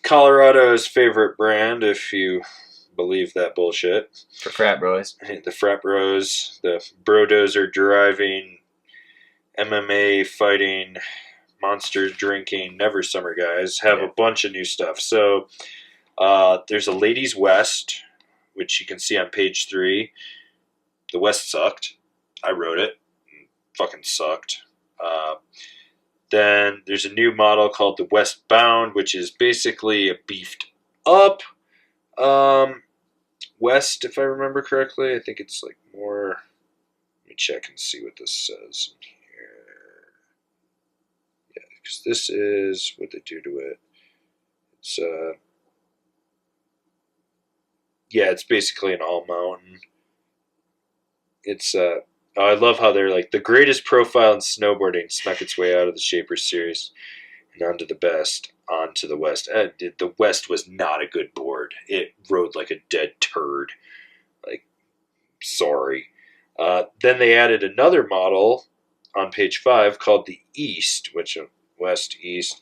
Colorado's favorite brand, if you believe that bullshit. For frat bros. The frat bros, the brodozer driving, MMA fighting, monsters drinking, never summer guys have a bunch of new stuff. So there's a Ladies West, which you can see on page 3. The West sucked. I wrote it. Fucking sucked. Then there's a new model called the Westbound, which is basically a beefed up West, if I remember correctly. I think it's like more. Let me check and see what this says here. Yeah, because this is what they do to it. It's yeah, it's basically an all mountain. It's I love how they're like the greatest profile in snowboarding snuck its way out of the Shapers series and onto the best, onto the West. The West was not a good board. It rode like a dead turd. Like, sorry. Then they added another model on page 5 called the East, which West East.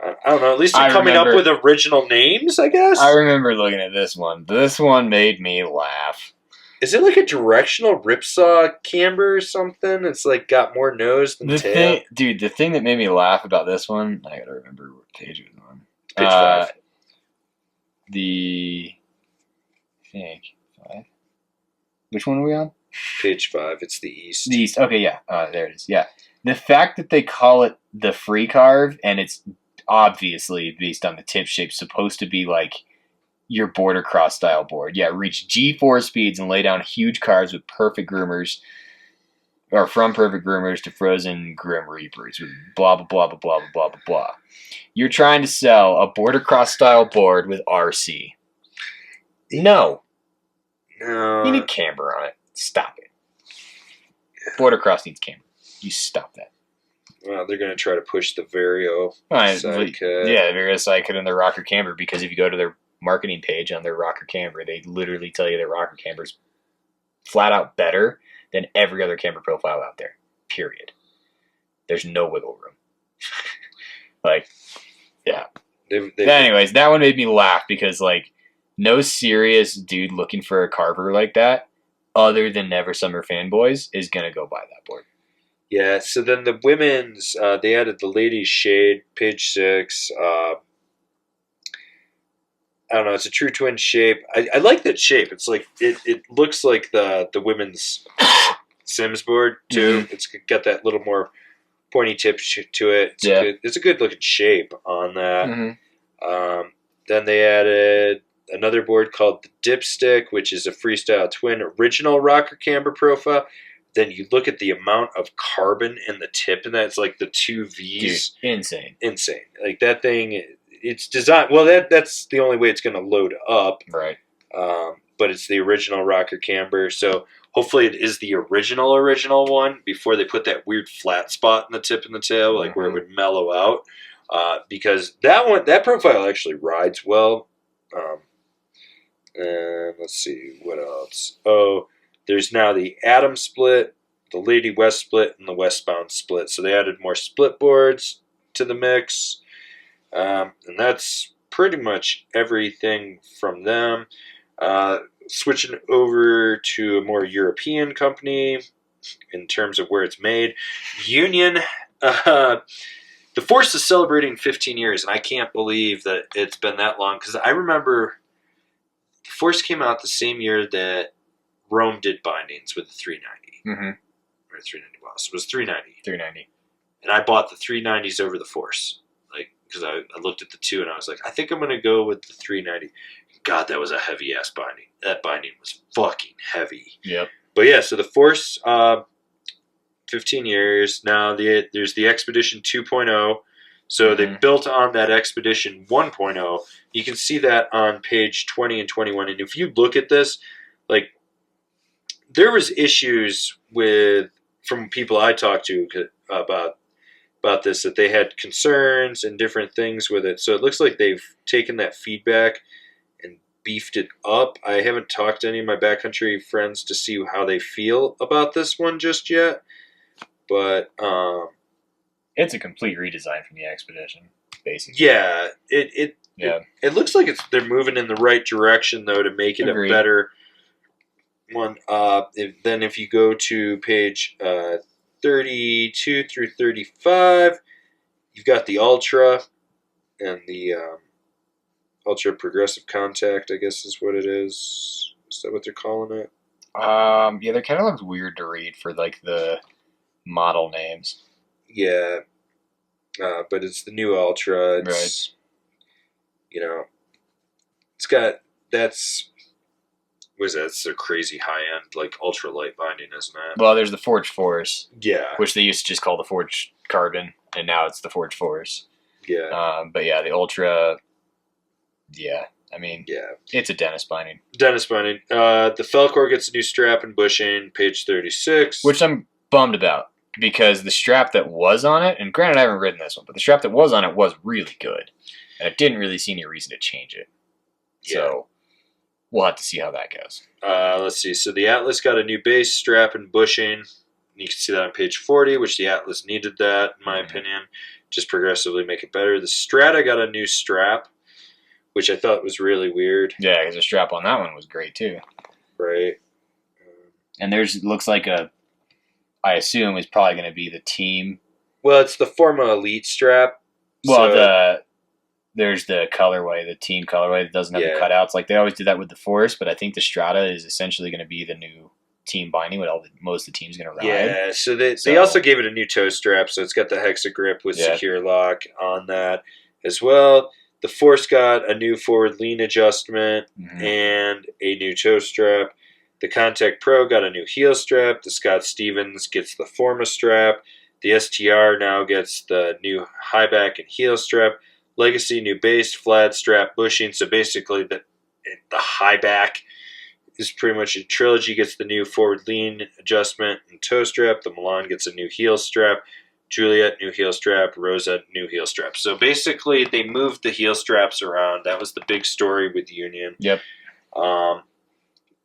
I don't know. At least they're coming up with original names, I guess. I remember looking at this one. This one made me laugh. Is it like a directional ripsaw camber or something? It's like got more nose than tail. The thing that made me laugh about this one, I gotta remember what page it was on. Page 5. I think 5. Which one are we on? Page 5. It's the East. The East. Okay, yeah. There it is. Yeah. The fact that they call it the free carve, and it's obviously based on the tip shape, supposed to be like your border cross style board. Yeah, reach G4 speeds and lay down huge carves with perfect groomers, or from perfect groomers to frozen grim reapers with blah, blah, blah, blah, blah, blah, blah, blah. You're trying to sell a border cross style board with RC. No. You need camber on it. Stop it. Border cross needs camber. You stop that. Well, they're going to try to push the Vario side cut. Yeah, the Vario side cut and the rocker camber, because if you go to their marketing page on their rocker camber, they literally tell you their rocker camber is flat out better than every other camber profile out there. Period. There's no wiggle room. Like, yeah. Anyways, that one made me laugh because, like, no serious dude looking for a carver like that, other than Never Summer Fanboys, is going to go buy that board. Yeah, so then the women's, they added the Ladies Shade, page 6. I don't know, it's a true twin shape. I like that shape. It's like, it looks like the women's Sims board, too. Mm-hmm. It's got that little more pointy tip to it. It's a good looking shape on that. Mm-hmm. Then they added another board called the Dipstick, which is a freestyle twin original rocker camber profile. Then you look at the amount of carbon in the tip, and that's like the 2 V's. Dude, insane. Like that thing, it's designed. Well, that's the only way it's going to load up. Right. But it's the original rocker camber, so hopefully it is the original one before they put that weird flat spot in the tip and the tail, like where it would mellow out. Because that profile actually rides well. And let's see what else. Oh, there's now the Atom split, the Lady West split, and the Westbound split. So they added more split boards to the mix. And that's pretty much everything from them. Switching over to a more European company in terms of where it's made. Union. The Force is celebrating 15 years, and I can't believe that it's been that long, because I remember the Force came out the same year that Rome did bindings with the 390. Mm-hmm. Or 390 was. It was 390. 390. And I bought the 390s over the Force. Like, because I looked at the two and I was like, I think I'm going to go with the 390. God, that was a heavy-ass binding. That binding was fucking heavy. Yep. But yeah, so the Force, 15 years. Now there's the Expedition 2.0. So they built on that Expedition 1.0. You can see that on page 20 and 21. And if you look at this, like, there was issues from people I talked to about this, that they had concerns and different things with it. So it looks like they've taken that feedback and beefed it up. I haven't talked to any of my backcountry friends to see how they feel about this one just yet. But it's a complete redesign from the Expedition, basically. Yeah, it Yeah. It looks like they're moving in the right direction, though, to make it Agreed. a better one. If you go to page 32 through 35, you've got the Ultra and the Ultra Progressive Contact, I guess is what it is. Is that what they're calling it? Yeah, they kind of looks weird to read for like the model names. Yeah. But it's the new Ultra. It's, Right. you know, it's got, that's, what is that? It's a crazy high end, like ultra light binding, isn't it? Well, there's the Forged Force, Yeah. which they used to just call the Forged Carbon, and now it's the Forged Force. Yeah. But yeah, the Ultra, yeah, I mean, Yeah. it's a dentist binding. Dentist binding. The Felcor gets a new strap and bushing, page 36. Which I'm bummed about, because the strap that was on it, and granted I haven't ridden this one, but the strap that was on it was really good. And I didn't really see any reason to change it. Yeah. So we'll have to see how that goes. Let's see. So the Atlas got a new base, strap, and bushing. You can see that on page 40, which the Atlas needed that, in my opinion. Just progressively make it better. The Strata got a new strap, which I thought was really weird. Yeah, because the strap on that one was great too. Right. And there's looks like I assume is probably going to be the team. Well, it's the Forma Elite strap. Well, so, there's the colorway, the team colorway that doesn't have the cutouts. Like they always do that with the Force, but I think the Strata is essentially going to be the new team binding, what most of the team's going to ride. Yeah, so they also gave it a new toe strap, so it's got the Hexa grip with secure lock on that as well. The Force got a new forward lean adjustment and a new toe strap. The Contact Pro got a new heel strap. The Scott Stevens gets the Forma strap. The STR now gets the new high back and heel strap. Legacy, new base, flat strap, bushing. So basically the high back is pretty much a trilogy. Gets the new forward lean adjustment and toe strap. The Milan gets a new heel strap. Juliet, new heel strap. Rosa, new heel strap. So basically they moved the heel straps around. That was the big story with Union. Yep.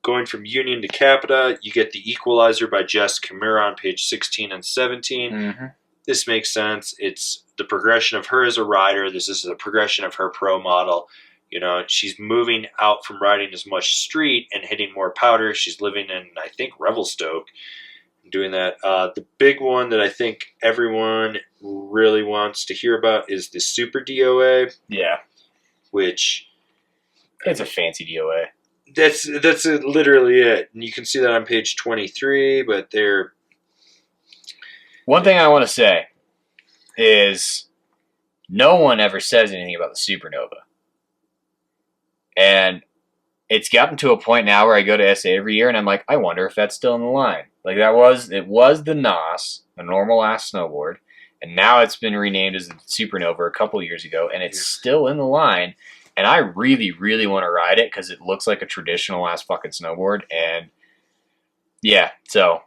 Going from Union to Capita, you get the Equalizer by Jess Kimura on page 16 and 17. Mm-hmm. This makes sense. It's the progression of her as a rider. This is the progression of her pro model. You know, she's moving out from riding as much street and hitting more powder. She's living in, I think, Revelstoke, doing that. The big one that I think everyone really wants to hear about is the Super DOA. Yeah. Which... It's a fancy DOA. That's literally it. And you can see that on page 23, but they're... One thing I want to say is no one ever says anything about the Supernova. And it's gotten to a point now where I go to SA every year and I'm like, I wonder if that's still in the line. Like it was the NOS, the normal ass snowboard, and now it's been renamed as the Supernova a couple years ago, and it's still in the line. And I really, really want to ride it because it looks like a traditional ass fucking snowboard. And yeah, so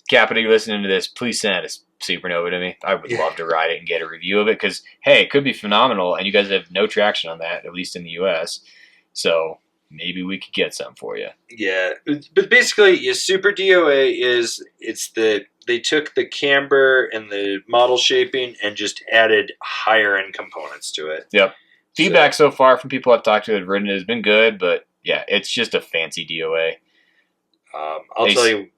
Capita, you listening to this, please send a Supernova to me. I would love to ride it and get a review of it because, hey, it could be phenomenal. And you guys have no traction on that, at least in the US. So maybe we could get some for you. Yeah, but basically, a Super DOA they took the camber and the model shaping and just added higher end components to it. Yep. Feedback so far from people I've talked to that have ridden it has been good, but yeah, it's just a fancy DOA. I'll tell you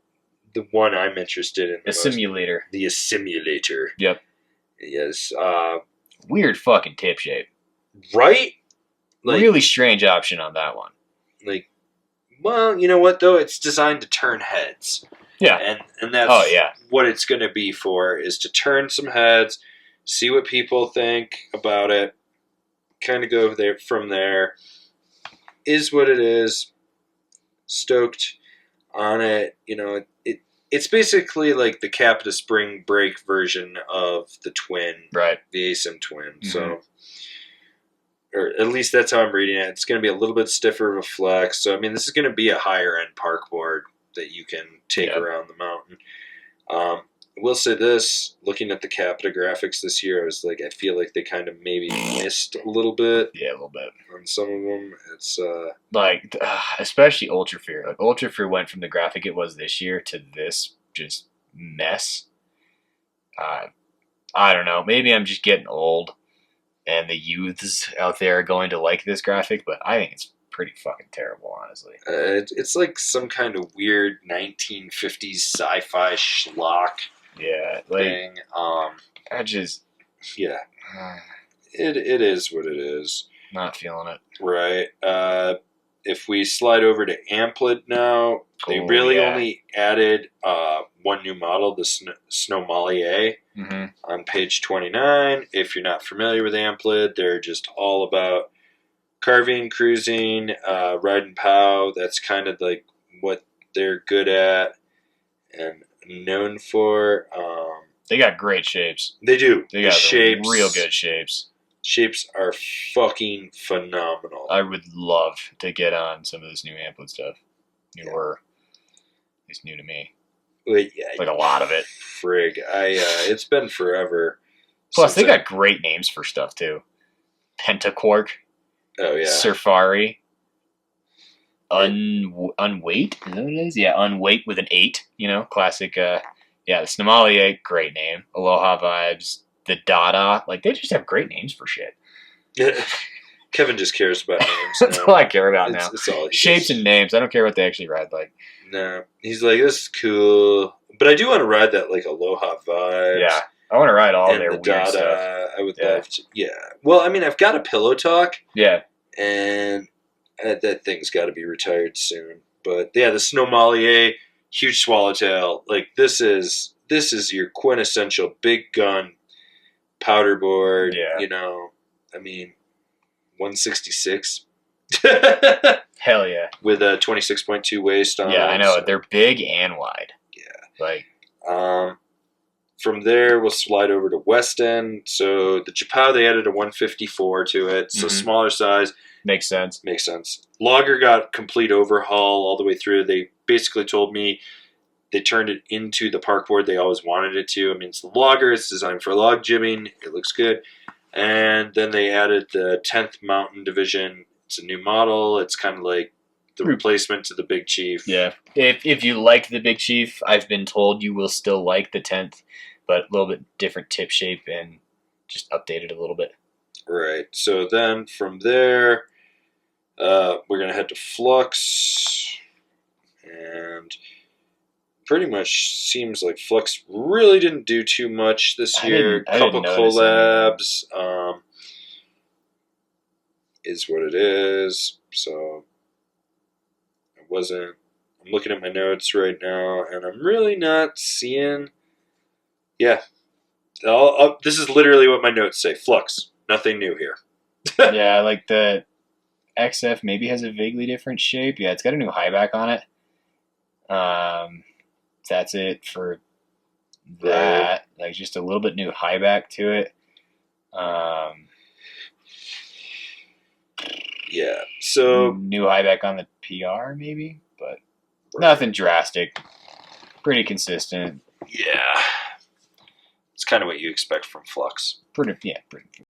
the one I'm interested in. The simulator. The simulator. Yep. Yes. Weird fucking tip shape. Right? Like, really strange option on that one. Like, well, you know what though? It's designed to turn heads. Yeah. And that's what it's going to be for, is to turn some heads, see what people think about it, kind of go there from there. Is what it is. Stoked on it. You know, it's basically like the Capita Spring Break version of the twin. Right. The ASIM twin. Mm-hmm. So, or at least that's how I'm reading it. It's going to be a little bit stiffer of a flex. So, I mean, this is going to be a higher end park board that you can take around the mountain. I will say this, looking at the Capita graphics this year, I was like, I feel like they kind of maybe missed a little bit. Yeah, a little bit. On some of them. It's like, especially Ultra Fear. Like, Ultra Fear went from the graphic it was this year to this just mess. I don't know. Maybe I'm just getting old. and the youths out there are going to like this graphic, but I think it's pretty fucking terrible, honestly. It's like some kind of weird 1950s sci-fi schlock Yeah, thing. I just Yeah, it is what it is. not feeling it. Right. If we slide over to Amplid now, they really only added one new model, the Snowmalier, on page 29. If you're not familiar with Amplid, they're just all about carving, cruising, ride and pow. That's kind of like what they're good at and known for. They got great shapes. They do. They got shapes, real good shapes. Shapes are fucking phenomenal. I would love to get on some of this new Amplid stuff. Newer. At least new to me. But yeah, like a lot of it. Frig. It's been forever. Plus, they got great names for stuff, too. Pentaquark. Oh, yeah. Surfari. Unweight? Is that what it is? Yeah, Unweight with an 8. Classic. The Snowmalier, great name. Aloha Vibes. The Dada. They just have great names for shit. Kevin just cares about names. That's all I care about now. It's all Shapes and names. I don't care what they actually ride like. No. He's like, this is cool. But I do want to ride that, Aloha Vibes. Yeah. I want to ride all their the weird Dada. stuff. I would love to. Yeah. Well, I mean, I've got a Pillow Talk. Yeah. And that thing's got to be retired soon. But, yeah, the Snowmalier, huge swallowtail. This is your quintessential big gun powder board. Yeah. 166. Hell yeah. With a 26.2 waist on. Yeah, I know. So. They're big and wide. Yeah. From there, we'll slide over to Weston. So the Japao, they added a 154 to it. So smaller size. Makes sense. Logger got complete overhaul all the way through. They basically told me they turned it into the park board they always wanted it to. I mean, it's the Logger. It's designed for log jibbing. It looks good. And then they added the 10th Mountain Division. It's a new model. It's kind of like the replacement to the Big Chief. Yeah. If you like the Big Chief, I've been told you will still like the 10th, but a little bit different tip shape and just updated a little bit. Right. So then from there, we're going to head to Flux. And pretty much seems like Flux really didn't do too much this year. A couple collabs. Is what it is. So I'm looking at my notes right now, and I'm really not seeing. Yeah. This is literally what my notes say. Flux. Nothing new here. Yeah, the XF maybe has a vaguely different shape. Yeah, it's got a new high back on it. That's it for that. Right. Just a little bit new high back to it. Yeah, so new high back on the PR maybe, but nothing drastic. Pretty consistent. Yeah, it's kind of what you expect from Flux. Pretty.